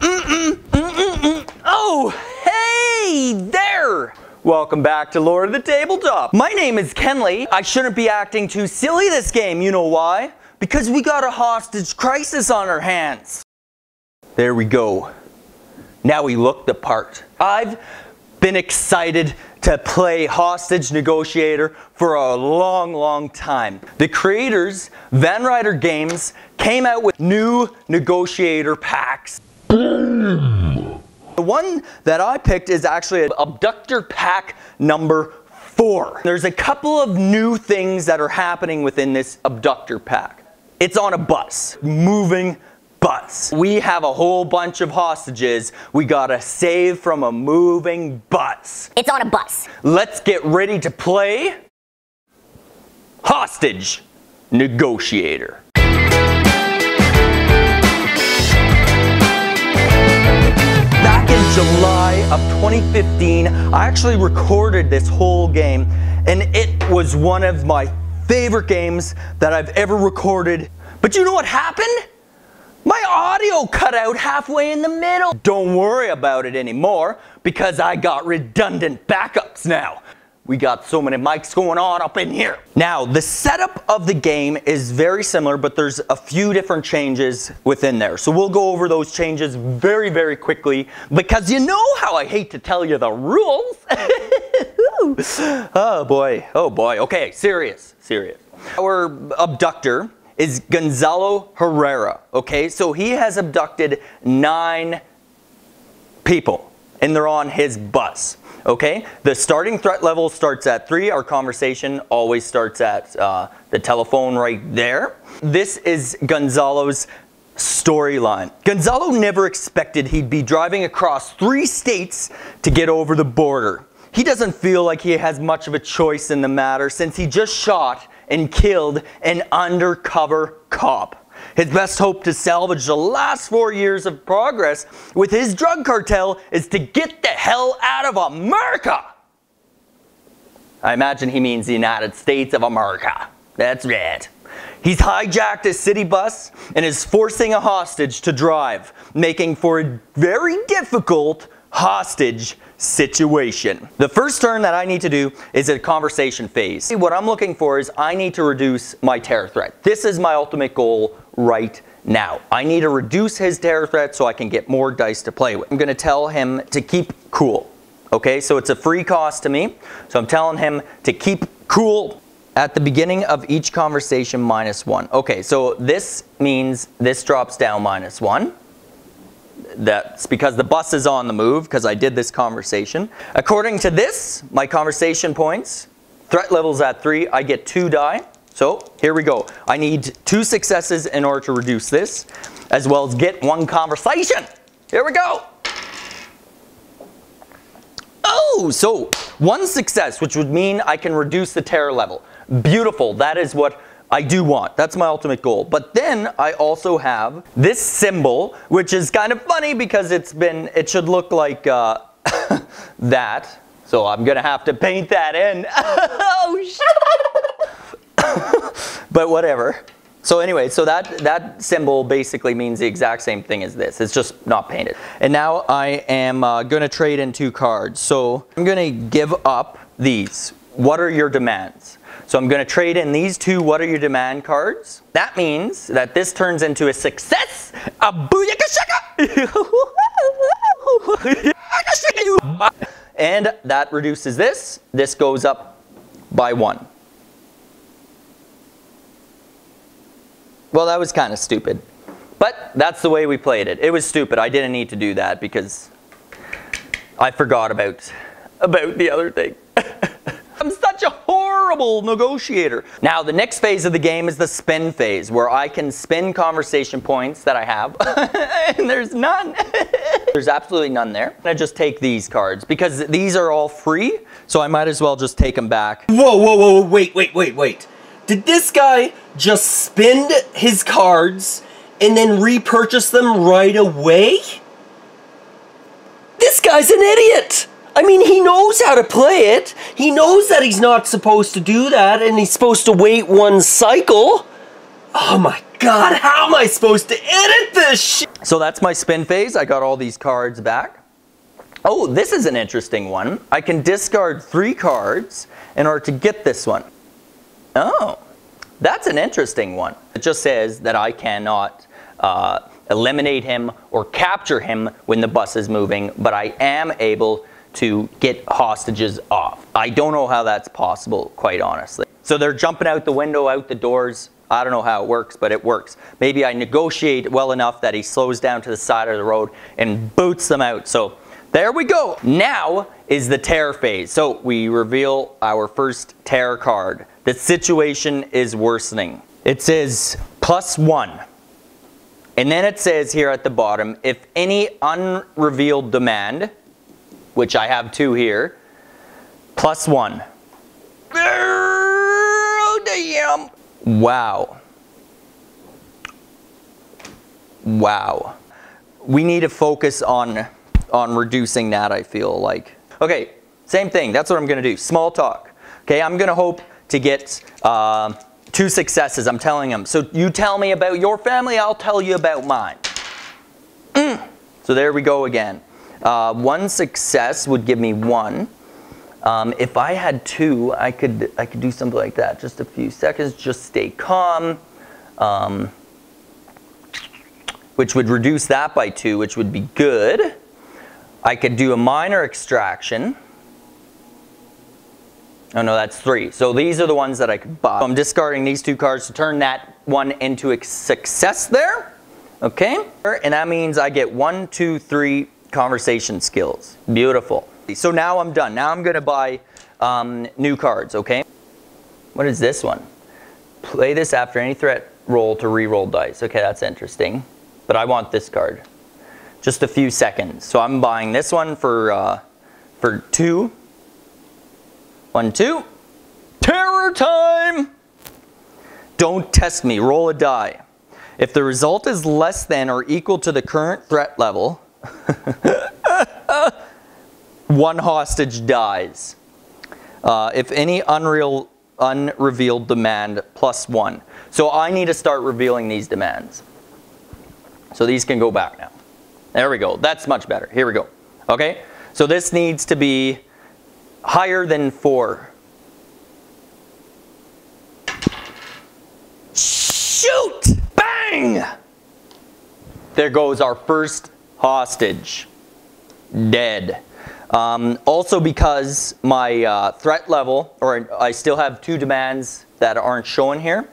Oh, hey there! Welcome back to Lord of the Tabletop. My name is Kenley. I shouldn't be acting too silly this game, you know why? Because we got a hostage crisis on our hands. There we go. Now we look the part. I've been excited to play Hostage Negotiator for a long time. The creators, Van Ryder Games, came out with new negotiator packs. The one that I picked is actually Abductor Pack number 4. There's a couple of new things that are happening within this Abductor Pack. It's on a bus, moving bus. We have a whole bunch of hostages we gotta save from a moving bus. It's on a bus. Let's get ready to play Hostage Negotiator. Back in July of 2015, I actually recorded this whole game, and it was one of my favorite games that I've ever recorded. But you know what happened? My audio cut out halfway in the middle. Don't worry about it anymore, because I got redundant backups now. We got so many mics going on up in here. Now, the setup of the game is very similar, but there's a few different changes within there. So we'll go over those changes very quickly, because you know how I hate to tell you the rules. Oh boy, okay, serious. Our abductor is Gonzalo Herrera, okay? So he has abducted 9 people, and they're on his bus, okay? The starting threat level starts at 3. Our conversation always starts at the telephone right there. This is Gonzalo's storyline. Gonzalo never expected he'd be driving across 3 states to get over the border. He doesn't feel like he has much of a choice in the matter, since he just shot and killed an undercover cop. His best hope to salvage the last 4 years of progress with his drug cartel is to get the hell out of America. I imagine he means the United States of America. That's right. He's hijacked a city bus and is forcing a hostage to drive, making for a very difficult hostage situation. The first turn that I need to do is a conversation phase. What I'm looking for is I need to reduce my terror threat. This is my ultimate goal right now. I need to reduce his terror threat so I can get more dice to play with. I'm going to tell him to keep cool. Okay, so it's a free cost to me. So I'm telling him to keep cool at the beginning of each conversation -1. Okay, so this means this drops down -1. That's because the bus is on the move, because I did this conversation. According to this, my conversation points, threat level's at 3, I get 2 die. So here we go. I need 2 successes in order to reduce this, as well as get 1 conversation. Here we go. Oh, so 1 success, which would mean I can reduce the terror level. Beautiful, that is what I do want. That's my ultimate goal. But then I also have this symbol, which is kind of funny because it should look like that. So I'm gonna have to paint that in. Oh shit! But whatever. So anyway, so that symbol basically means the exact same thing as this. It's just not painted. And now I am gonna trade in 2 cards. So I'm gonna give up these. What are your demands? So I'm going to trade in these 2 what are your demand cards. That means that this turns into a success. A booyakashaka! And that reduces this. This goes up by 1. Well, that was kind of stupid. But that's the way we played it. It was stupid. I didn't need to do that because I forgot about the other thing. I'm such a horrible negotiator. Now, the next phase of the game is the spin phase, where I can spin conversation points that I have, and there's none. There's absolutely none there. I just take these cards, because these are all free, so I might as well just take them back. Whoa, wait. Did this guy just spin his cards and then repurchase them right away? This guy's an idiot! I mean, he knows how to play it. He knows that he's not supposed to do that, and he's supposed to wait 1 cycle. Oh my god, how am I supposed to edit this shit? So that's my spin phase. I got all these cards back. Oh, this is an interesting one. I can discard 3 cards in order to get this one. Oh, that's an interesting one. It just says that I cannot eliminate him or capture him when the bus is moving, but I am able to get hostages off. I don't know how that's possible, quite honestly. So they're jumping out the window, out the doors. I don't know how it works, but it works. Maybe I negotiate well enough that he slows down to the side of the road and boots them out. So there we go. Now is the terror phase. So we reveal our first terror card. The situation is worsening. It says +1. And then it says here at the bottom, if any unrevealed demand, which I have 2 here, +1. Oh, damn. Wow. Wow. We need to focus on reducing that, I feel like. Okay, same thing. That's what I'm going to do. Small talk. Okay, I'm going to hope to get 2 successes. I'm telling them. So you tell me about your family, I'll tell you about mine. So there we go again. 1 success would give me 1. If I had 2, I could do something like that. Just a few seconds, just stay calm, which would reduce that by 2, which would be good. I could do a minor extraction. Oh no, that's 3. So these are the ones that I could buy. I'm discarding these 2 cards to turn that one into a success there. Okay, and that means I get 1, 2, 3 conversation skills. Beautiful. So now I'm done. Now I'm going to buy new cards, okay? What is this one? Play this after any threat roll to re-roll dice. Okay, that's interesting. But I want this card. Just a few seconds. So I'm buying this one for 2. 1, 2. Terror time! Don't test me. Roll a die. If the result is less than or equal to the current threat level, 1 hostage dies. If any unrevealed demand, +1. So I need to start revealing these demands. So these can go back now. There we go. That's much better. Here we go. Okay. So this needs to be higher than 4. Shoot! Bang! There goes our first hostage. Dead. Also because my threat level, or I still have 2 demands that aren't shown here,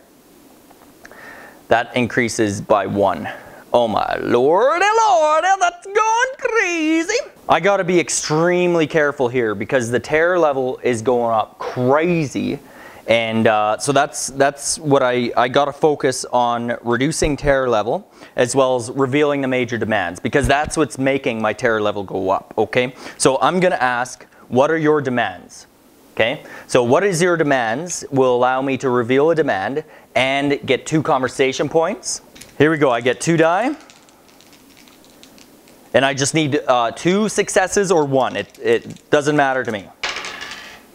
that increases by 1. Oh my lord, that's going crazy. I gotta be extremely careful here because the terror level is going up crazy. And so that's what I gotta focus on, reducing terror level as well as revealing the major demands, because that's what's making my terror level go up, okay? So I'm gonna ask, what are your demands? Okay, so what is your demands will allow me to reveal a demand and get 2 conversation points. Here we go, I get 2 die. And I just need 2 successes or 1, it doesn't matter to me.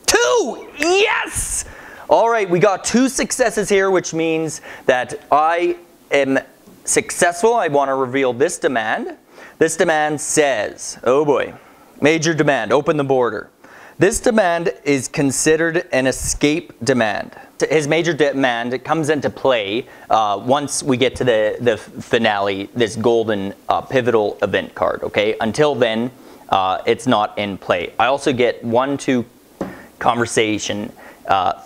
2, yes! All right, we got 2 successes here, which means that I am successful. I want to reveal this demand. This demand says, oh boy, major demand, open the border. This demand is considered an escape demand. His major demand comes into play once we get to the finale, this golden pivotal event card, okay? Until then, it's not in play. I also get 1, 2 conversation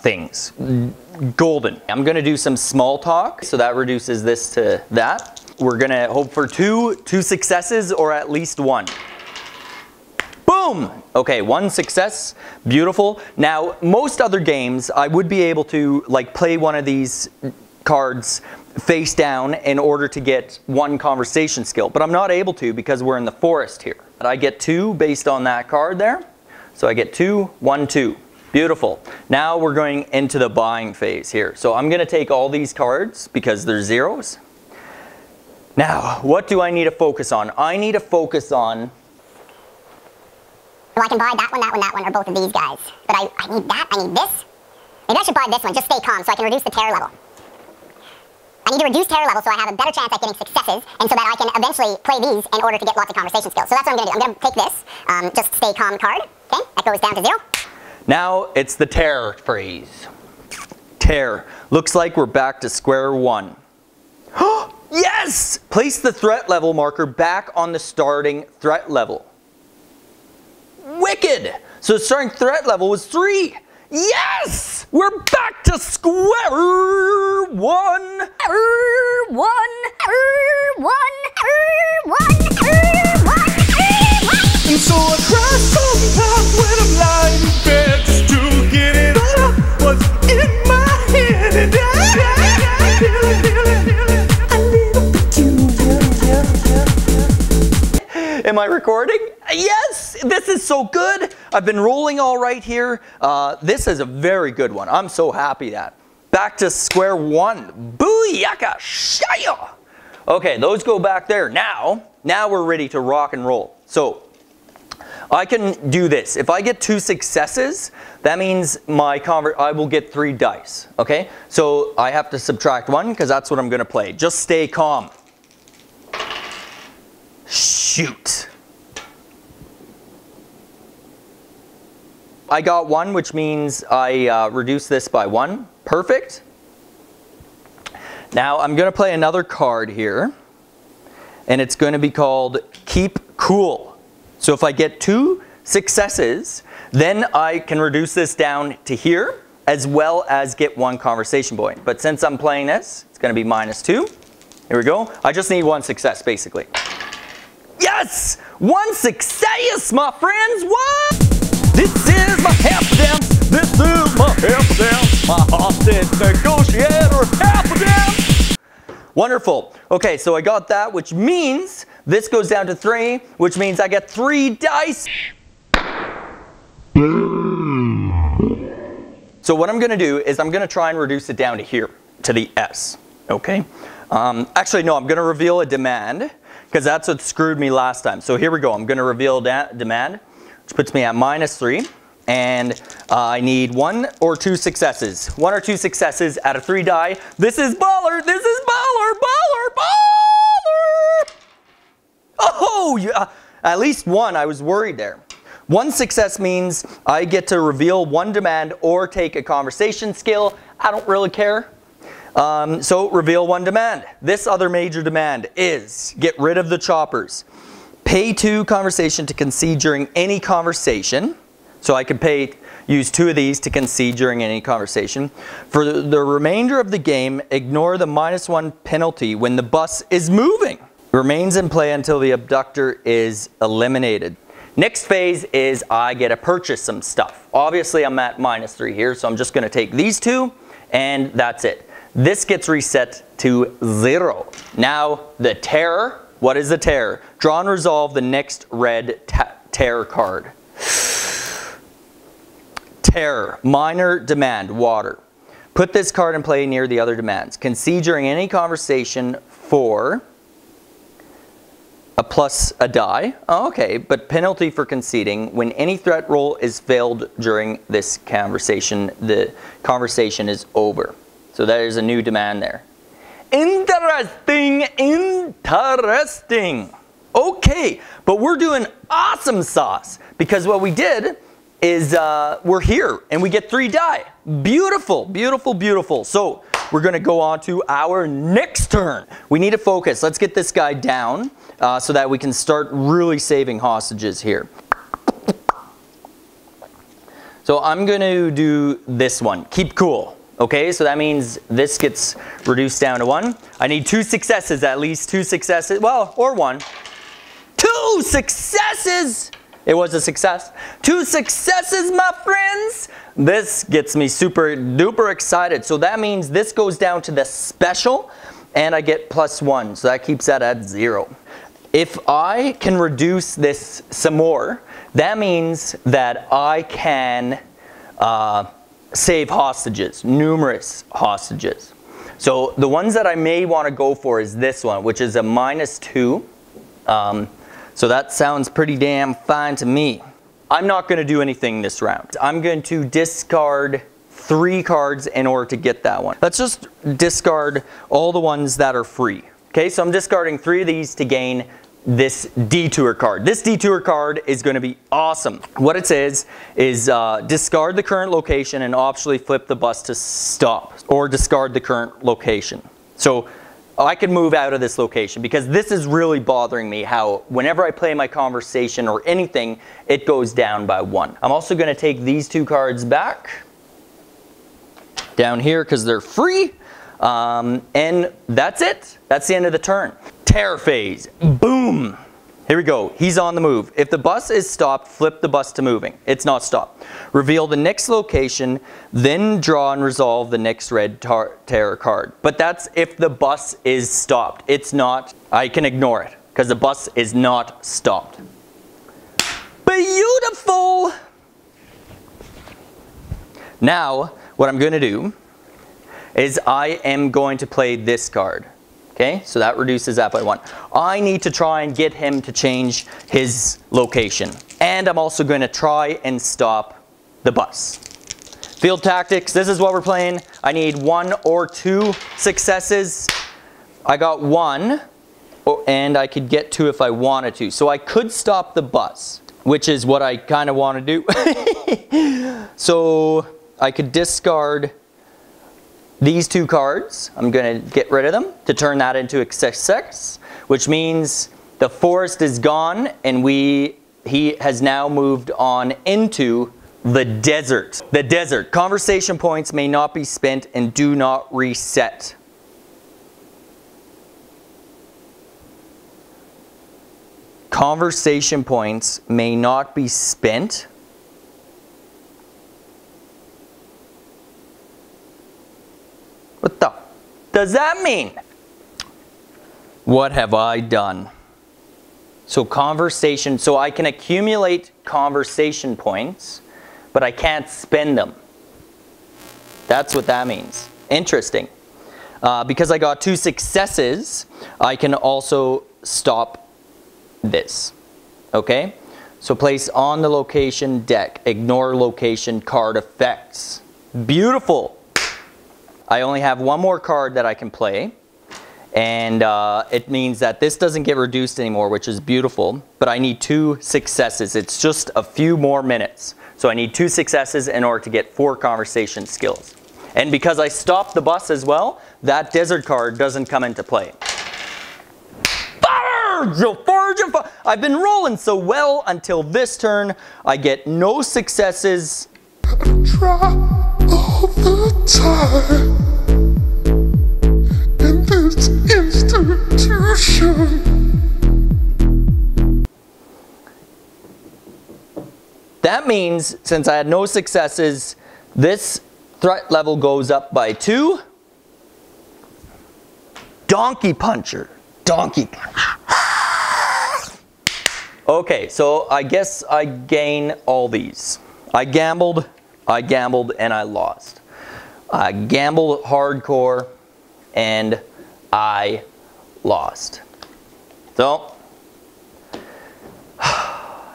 things. Golden. I'm going to do some small talk, so that reduces this to that. We're going to hope for 2 successes or at least 1. Boom! Okay, 1 success. Beautiful. Now, most other games, I would be able to like play one of these cards face down in order to get 1 conversation skill, but I'm not able to because we're in the forest here. I get 2 based on that card there. So I get 2, 1, 2. Beautiful. Now we're going into the buying phase here. So I'm going to take all these cards because they're zeros. Now, what do I need to focus on? I need to focus on... Well, I can buy that one, or both of these guys. But I need that, I need this. Maybe I should buy this one, just stay calm so I can reduce the terror level. I need to reduce terror level so I have a better chance at getting successes, and so that I can eventually play these in order to get lots of conversation skills. So that's what I'm going to do. I'm going to take this, just stay calm card. Okay, that goes down to 0. Now it's the terror phrase. Terror. Looks like we're back to square one. Yes! Place the threat level marker back on the starting threat level. Wicked! So the starting threat level was 3. Yes! We're back to square one. And so I cry sometimes when I'm lying in bed just to get it out what's in my head, and I feel it a little peculiar. Am I recording? Yes! This is so good! I've been rolling all right here. This is a very good one. I'm so happy that. Back to square one. Booyaka shaya! Okay, those go back there. Now we're ready to rock and roll. So, I can do this. If I get 2 successes, that means I will get 3 dice. Okay? So I have to subtract 1 because that's what I'm going to play. Just stay calm. Shoot. I got 1, which means I reduce this by 1. Perfect. Now I'm going to play another card here. And it's going to be called Keep Cool. So if I get 2 successes, then I can reduce this down to here, as well as get 1 conversation point. But since I'm playing this, it's going to be -2. Here we go. I just need 1 success, basically. Yes! 1 success, my friends! What? This is my half dance. This is my half dance. My hostage negotiator half dance. Wonderful. Okay, so I got that, which means this goes down to 3, which means I get 3 dice. So what I'm going to do is I'm going to try and reduce it down to here, to the S. Okay? Actually, no, I'm going to reveal a demand, because that's what screwed me last time. So here we go. I'm going to reveal demand, which puts me at -3. And I need 1 or 2 successes. 1 or 2 successes out of 3 die. This is baller! This is baller! Baller! Baller! Oh! Yeah, at least 1. I was worried there. 1 success means I get to reveal 1 demand or take a conversation skill. I don't really care. So reveal 1 demand. This other major demand is get rid of the choppers. Pay 2 conversation to concede during any conversation. So I could use 2 of these to concede during any conversation. For the remainder of the game, ignore the -1 penalty when the bus is moving. Remains in play until the abductor is eliminated. Next phase is I get to purchase some stuff. Obviously I'm at -3 here, so I'm just going to take these 2 and that's it. This gets reset to 0. Now the terror. What is the terror? Draw and resolve the next red terror card. Terror, minor demand, water. Put this card in play near the other demands. Concede during any conversation for a plus a die. Oh, okay, but penalty for conceding. When any threat roll is failed during this conversation, the conversation is over. So there's a new demand there. Interesting, interesting. Okay, but we're doing awesome sauce because what we did is we're here and we get 3 die. Beautiful, beautiful, beautiful. So we're going to go on to our next turn. We need to focus. Let's get this guy down so that we can start really saving hostages here. So I'm going to do this one. Keep cool. Okay, so that means this gets reduced down to 1. I need 2 successes, at least 2 successes. Well, or 1. 2 successes! It was a success. 2 successes, my friends! This gets me super duper excited. So that means this goes down to the special and I get +1. So that keeps that at 0. If I can reduce this some more, that means that I can save hostages, numerous hostages. So the ones that I may want to go for is this one, which is a -2. So that sounds pretty damn fine to me. I'm not going to do anything this round. I'm going to discard 3 cards in order to get that one. Let's just discard all the ones that are free. Okay, so I'm discarding 3 of these to gain this detour card. This detour card is going to be awesome. What it says is discard the current location and optionally flip the bus to stop, or discard the current location. So I can move out of this location because this is really bothering me, how whenever I play my conversation or anything, it goes down by 1. I'm also going to take these 2 cards back down here because they're free. And that's it. That's the end of the turn. Terror phase. Boom. Here we go. He's on the move. If the bus is stopped, flip the bus to moving. It's not stopped. Reveal the next location, then draw and resolve the next red terror card. But that's if the bus is stopped. It's not. I can ignore it because the bus is not stopped. Beautiful. Now, what I'm going to do is I am going to play this card. Okay, so that reduces that by 1. I need to try and get him to change his location. And I'm also going to try and stop the bus. Field tactics, this is what we're playing. I need 1 or 2 successes. I got 1, and I could get 2 if I wanted to. So I could stop the bus, which is what I kind of want to do. So I could discard these 2 cards. I'm going to get rid of them to turn that into a success, which means the forest is gone and he has now moved on into the desert. The desert. Conversation points may not be spent and do not reset. Conversation points may not be spent . What the does that mean? What have I done? So conversation, so I can accumulate conversation points, but I can't spend them. That's what that means. Interesting. Because I got 2 successes, I can also stop this. Okay? So place on the location deck, ignore location card effects. Beautiful. I only have 1 more card that I can play, and it means that this doesn't get reduced anymore, which is beautiful, but I need 2 successes. It's just a few more minutes. So I need 2 successes in order to get 4 conversation skills. And because I stopped the bus as well, that desert card doesn't come into play. I've been rolling so well until this turn. I get no successes. Try all the time in this institution. That means, since I had no successes, this threat level goes up by 2. Donkey puncher. Donkey puncher. Okay, so I guess I gain all these. I gambled, and I lost. I gambled hardcore, and I lost. So,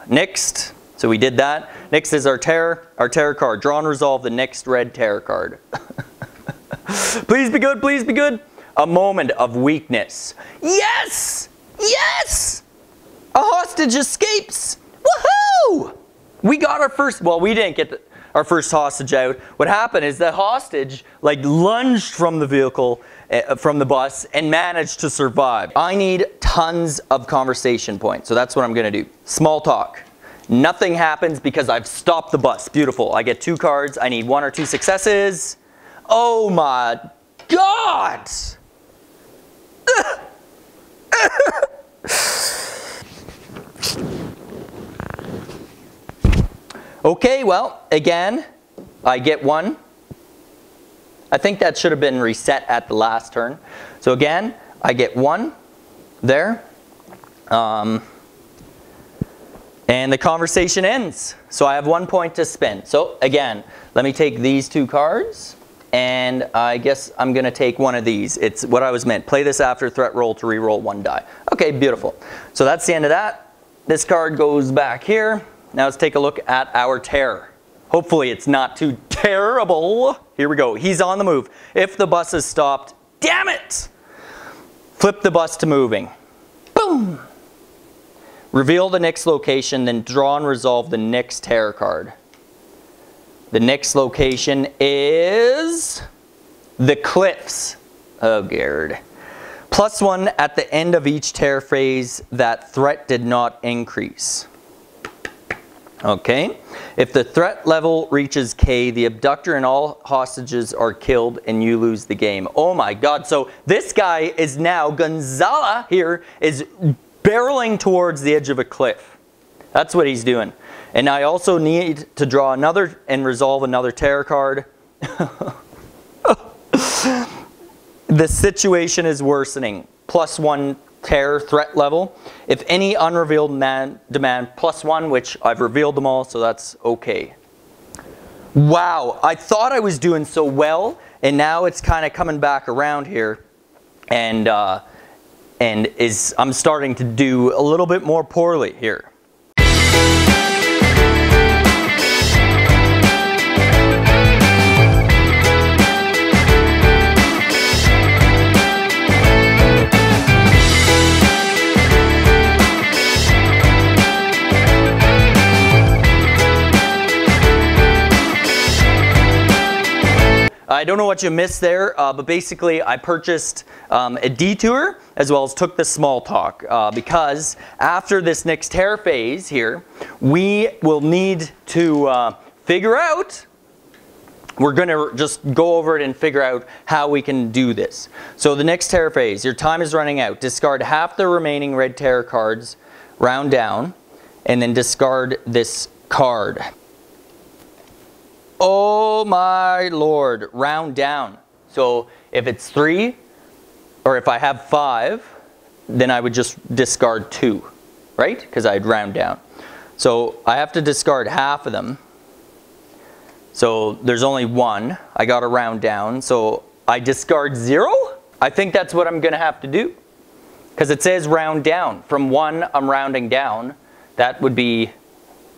next, so we did that. Next is our terror card. Draw and resolve the next red terror card. Please be good, please be good. A moment of weakness. Yes! Yes! A hostage escapes! Woohoo! We got our first, well, we didn't get our first hostage out. What happened is the hostage lunged from the vehicle, from the bus, and managed to survive. I need tons of conversation points, so that's what I'm gonna do. Small talk. Nothing happens because I've stopped the bus. Beautiful. I get 2 cards. I need 1 or 2 successes. Oh my God! Okay, well, again, I get 1. I think that should have been reset at the last turn. So again, I get 1 there. And the conversation ends. So I have 1 point to spend. So again, let me take these 2 cards. And I guess I'm going to take one of these. It's what I was meant. Play this after threat roll to reroll 1 die. Okay, beautiful. So that's the end of that. This card goes back here. Now let's take a look at our terror. Hopefully it's not too terrible. Here we go. He's on the move. If the bus is stopped, damn it! Flip the bus to moving. Boom! Reveal the next location, then draw and resolve the next terror card. The next location is the cliffs. Oh, Gerd. +1 at the end of each terror phase. That threat did not increase. Okay. If the threat level reaches K, the abductor and all hostages are killed and you lose the game. Oh my god. So this guy is now, Gonzalo here, is barreling towards the edge of a cliff. That's what he's doing. And I also need to draw another and resolve another terror card. The situation is worsening. +1 terror threat level. If any unrevealed demand +1, which I've revealed them all, so that's okay. Wow, I thought I was doing so well, and now it's kind of coming back around here, and I'm starting to do a little bit more poorly here. I don't know what you missed there, but basically I purchased a detour as well as took the small talk because after this next terror phase here, we will need to figure out, we're going to just go over it and figure out how we can do this. So the next terror phase, your time is running out. Discard half the remaining red terror cards, round down, and then discard this card. Oh my lord, round down. So if it's 3, or if I have 5, then I would just discard 2, right? Because I'd round down. So I have to discard half of them. So there's only 1. I got to round down. So I discard 0? I think that's what I'm going to have to do. Because it says round down. From 1, I'm rounding down. That would be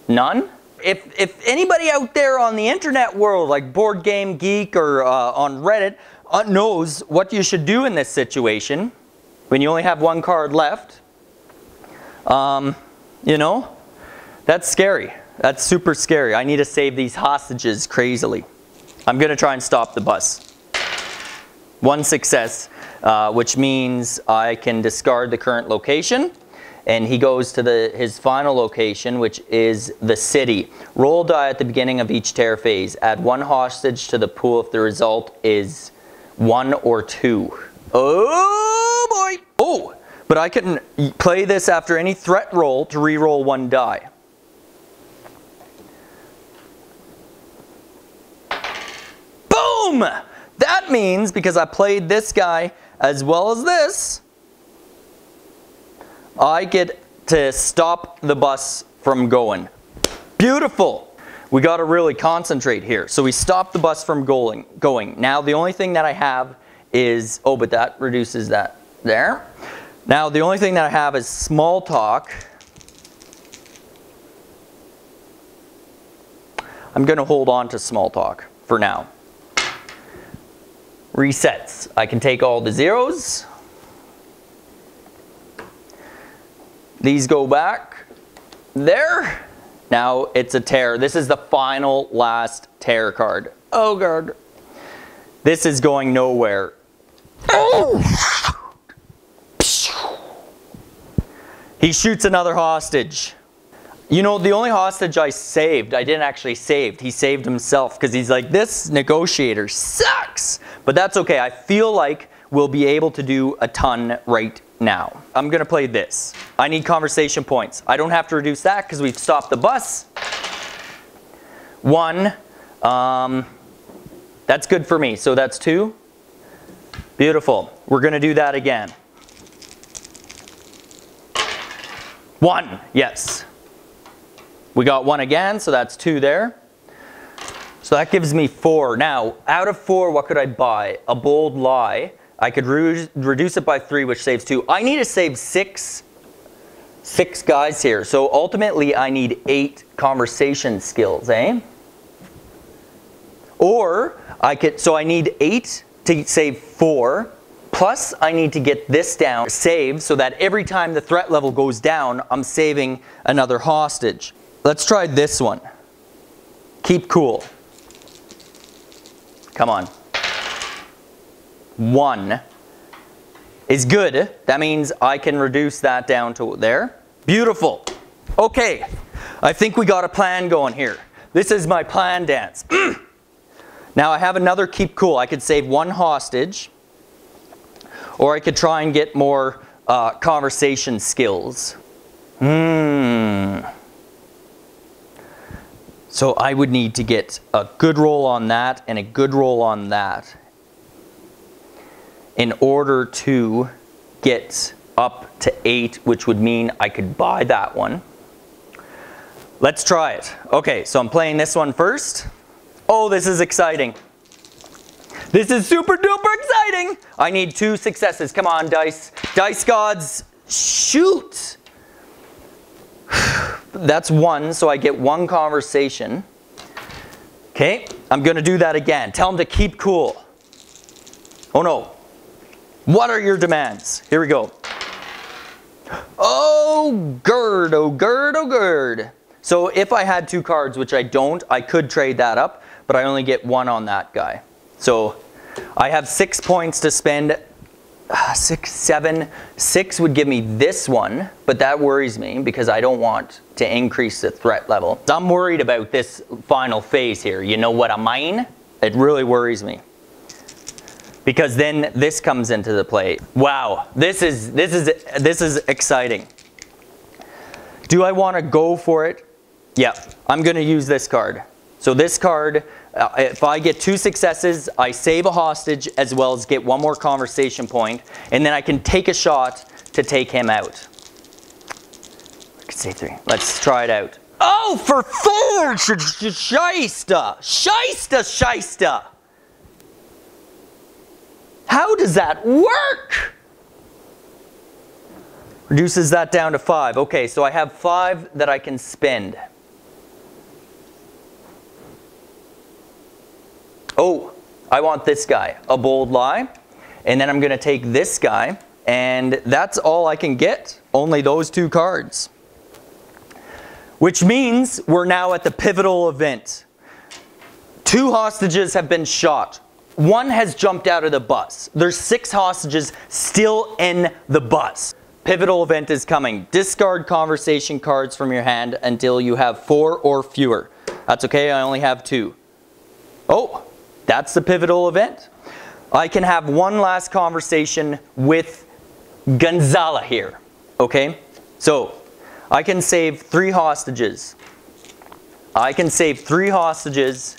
none. If anybody out there on the internet world, like Board Game Geek or on Reddit, knows what you should do in this situation, when you only have 1 card left, you know, that's scary. That's super scary. I need to save these hostages crazily. I'm going to try and stop the bus. 1 success, which means I can discard the current location. And he goes to his final location, which is the city. Roll die at the beginning of each terror phase. Add 1 hostage to the pool if the result is 1 or 2. Oh boy! Oh, but I can play this after any threat roll to re-roll 1 die. Boom! That means, because I played this guy as well as this, I get to stop the bus from going. Beautiful. We got to really concentrate here. So we stop the bus from going. Now the only thing that I have is, oh, but that reduces that there. Now the only thing that I have is small talk. I'm going to hold on to small talk for now. Resets. I can take all the zeros. These go back there. Now it's a terror. This is the final last terror card. Oh god. This is going nowhere. Oh. He shoots another hostage. You know, the only hostage I saved, I didn't actually save. He saved himself because he's like, this negotiator sucks. But that's okay. I feel like we'll be able to do a ton right now. I'm going to play this. I need conversation points. I don't have to reduce that because we've stopped the bus. 1. That's good for me. So that's 2. Beautiful. We're going to do that again. 1. Yes. We got 1 again, so that's 2 there. So that gives me 4. Now, out of 4, what could I buy? A bold lie. I could reduce it by 3, which saves 2. I need to save 6 guys here. So ultimately, I need 8 conversation skills, eh? Or I could, so I need 8 to save 4, plus I need to get this down, save, so that every time the threat level goes down, I'm saving another hostage. Let's try this one. Keep cool. Come on. 1 is good. That means I can reduce that down to there. Beautiful. Okay, I think we got a plan going here. This is my plan dance. Now I have another keep cool. I could save 1 hostage, or I could try and get more conversation skills. So I would need to get a good roll on that and a good roll on that in order to get up to 8, which would mean I could buy that one. Let's try it. Okay, so I'm playing this one first. Oh, this is exciting. This is super duper exciting. I need 2 successes. Come on, dice. Dice gods, shoot. That's 1, so I get 1 conversation. Okay, I'm gonna do that again. Tell them to keep cool. Oh no. What are your demands? Here we go. Oh, gird, oh, gird, oh, gird. So if I had 2 cards, which I don't, I could trade that up, but I only get 1 on that guy. So I have 6 points to spend. 6, 7, 6 would give me this one, but that worries me because I don't want to increase the threat level. I'm worried about this final phase here. You know what I mean? It really worries me. Because then this comes into the play. Wow, this is exciting. Do I want to go for it? Yeah, I'm going to use this card. So this card, if I get 2 successes, I save a hostage as well as get 1 more conversation point, and then I can take a shot to take him out. I could say 3. Let's try it out. Oh, for 4! Shysta! Shysta! Shysta! How does that work? Reduces that down to 5. Okay, so I have 5 that I can spend. Oh, I want this guy, a bold lie. And then I'm going to take this guy, and that's all I can get. Only those 2 cards. Which means we're now at the pivotal event. 2 hostages have been shot. 1 has jumped out of the bus. There's 6 hostages still in the bus. Pivotal event is coming. Discard conversation cards from your hand until you have 4 or fewer. That's okay, I only have 2. Oh, that's the pivotal event. I can have 1 last conversation with Gonzala here. Okay, so I can save 3 hostages. I can save 3 hostages.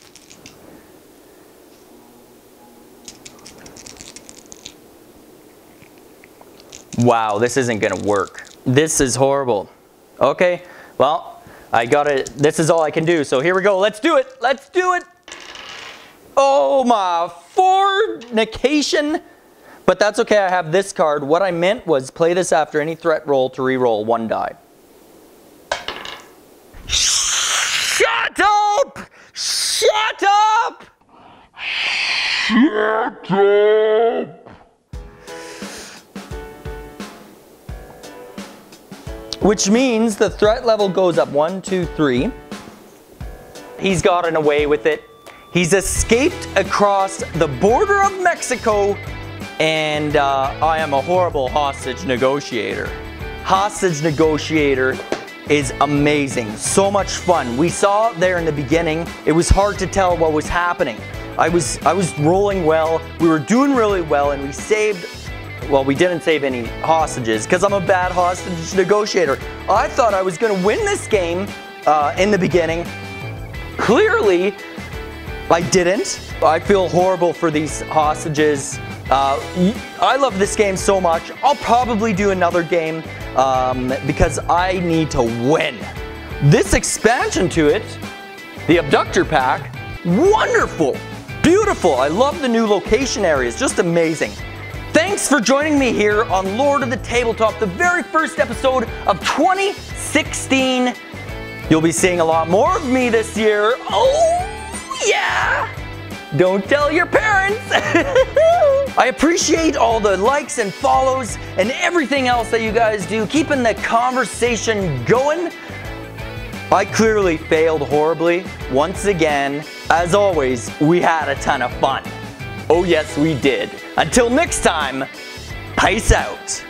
Wow, this isn't gonna work. This is horrible. Okay, well, I gotta, this is all I can do. So here we go, let's do it, let's do it. Oh my, fornication. But that's okay, I have this card. What I meant was play this after any threat roll to re-roll 1 die. Shut up! Shut up! Shut up! Which means the threat level goes up 1, 2, 3. He's gotten away with it. He's escaped across the border of Mexico, and I am a horrible hostage negotiator. Hostage Negotiator is amazing. So much fun. We saw there in the beginning, it was hard to tell what was happening. I was rolling well, we were doing really well, and we saved, well, we didn't save any hostages because I'm a bad hostage negotiator. I thought I was going to win this game in the beginning. Clearly, I didn't. I feel horrible for these hostages. I love this game so much. I'll probably do another game because I need to win. This expansion to it, the Abductor Pack, wonderful, beautiful. I love the new location areas, just amazing. Thanks for joining me here on Lord of the Tabletop, the very first episode of 2016. You'll be seeing a lot more of me this year. Oh, yeah! Don't tell your parents. I appreciate all the likes and follows and everything else that you guys do, keeping the conversation going. I clearly failed horribly once again. As always, we had a ton of fun. Oh yes, we did. Until next time, peace out.